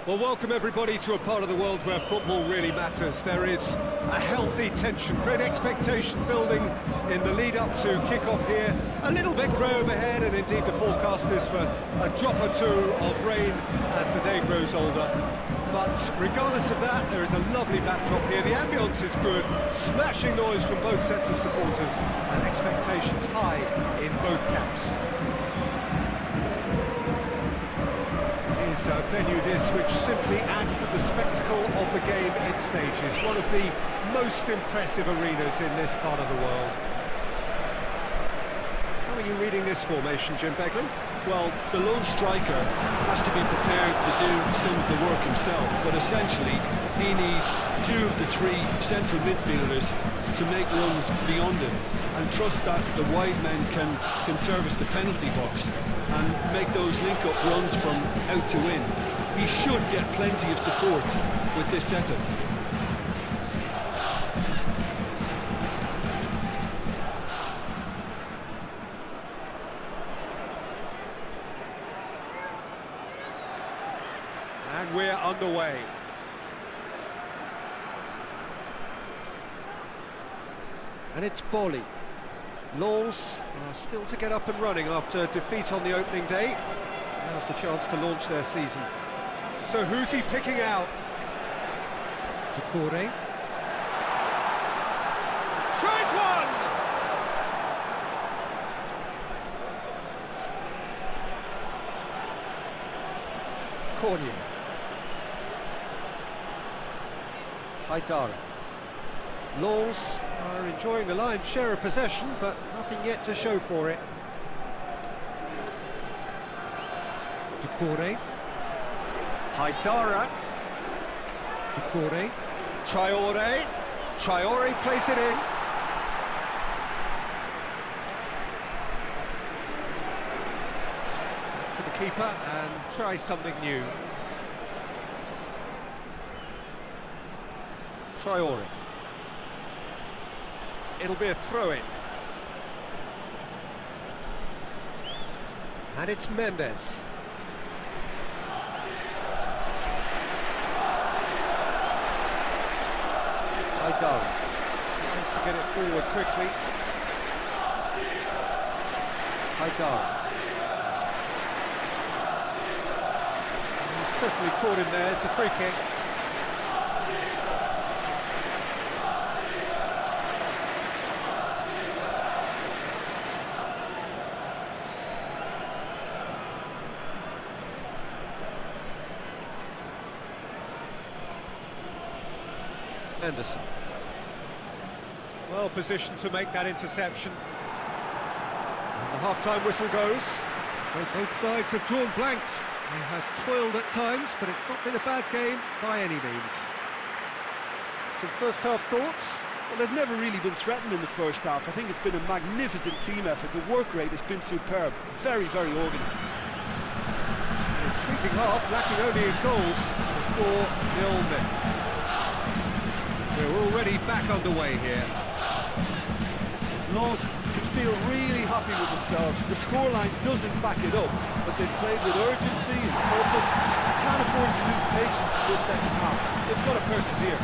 Well, welcome everybody to a part of the world where football really matters. There is a healthy tension, great expectation building in the lead-up to kick-off here. A little bit grey overhead, and indeed the forecast is for a drop or two of rain as the day grows older. But regardless of that, there is a lovely backdrop here. The ambience is good, smashing noise from both sets of supporters, and expectations high in both camps. Is a venue this which simply adds to the spectacle of the game it stages. One of the most impressive arenas in this part of the world. How are you reading this formation, Jim Beglin? Well, the lone striker has to be prepared to do some of the work himself, but essentially he needs two of the three central midfielders to make runs beyond him and trust that the wide men can service the penalty box and make those link-up runs from out to in. He should get plenty of support with this setup. And we're underway. And it's Boly. Lens are still to get up and running after defeat on the opening day. Now's the chance to launch their season. So who's he picking out? Doucouré. Tries one! Cornier. Haidara. Lens are enjoying the lion's share of possession, but nothing yet to show for it. Doucouré. Haidara. Doucouré. Traoré. Traoré plays it in. To the keeper and try something new. Traoré. It'll be a throw-in. And it's Mendes. Haidara tries to get it forward quickly. Haidara. He's certainly caught him there. It's a free kick. Anderson. Well positioned to make that interception. And the half-time whistle goes. So both sides have drawn blanks. They have toiled at times, but it's not been a bad game by any means. Some first-half thoughts? Well, they've never really been threatened in the first half. I think it's been a magnificent team effort. The work rate has been superb. Very, very organised. An intriguing half, lacking only in goals. The score 0-0. We're already back underway here. Lens can feel really happy with themselves. The scoreline doesn't back it up, but they've played with urgency and purpose. They can't afford to lose patience in this second half. They've got to persevere.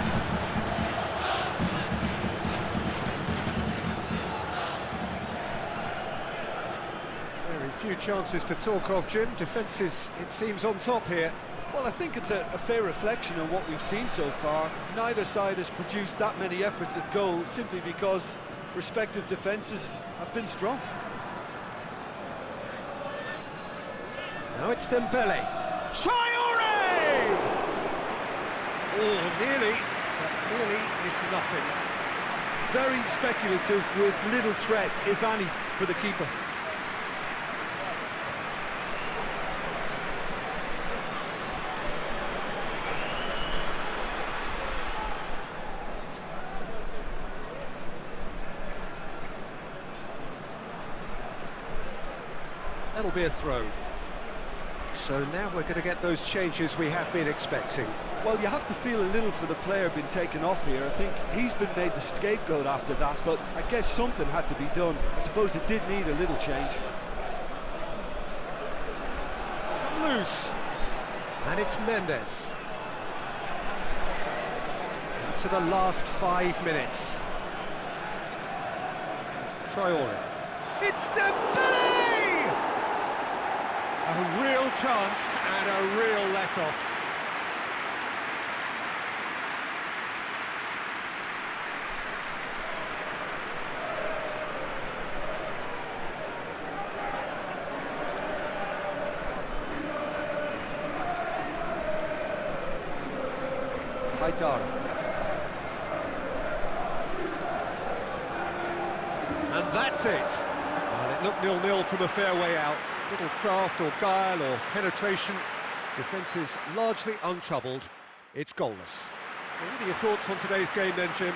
Very few chances to talk of, Jim. Defence is, it seems, on top here. Well, I think it's a fair reflection on what we've seen so far. Neither side has produced that many efforts at goal simply because respective defences have been strong. Now it's Dembele. Traoré! Oh, nearly, but nearly is nothing. Very speculative with little threat, if any, for the keeper. That'll be a throw. So now we're going to get those changes we have been expecting. Well, you have to feel a little for the player being taken off here. I think he's been made the scapegoat after that, but I guess something had to be done. I suppose it did need a little change. It's come loose. And it's Mendes. Into the last 5 minutes. Traoré. It's Dembele! A real chance and a real let-off. Ouattara. And that's it. Well, it looked 0-0 from a fair way out. Little craft or guile or penetration. Defence is largely untroubled. It's goalless. What are your thoughts on today's game then, Jim?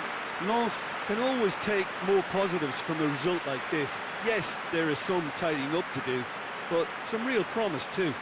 Lens can always take more positives from a result like this. Yes, there is some tidying up to do, but some real promise too.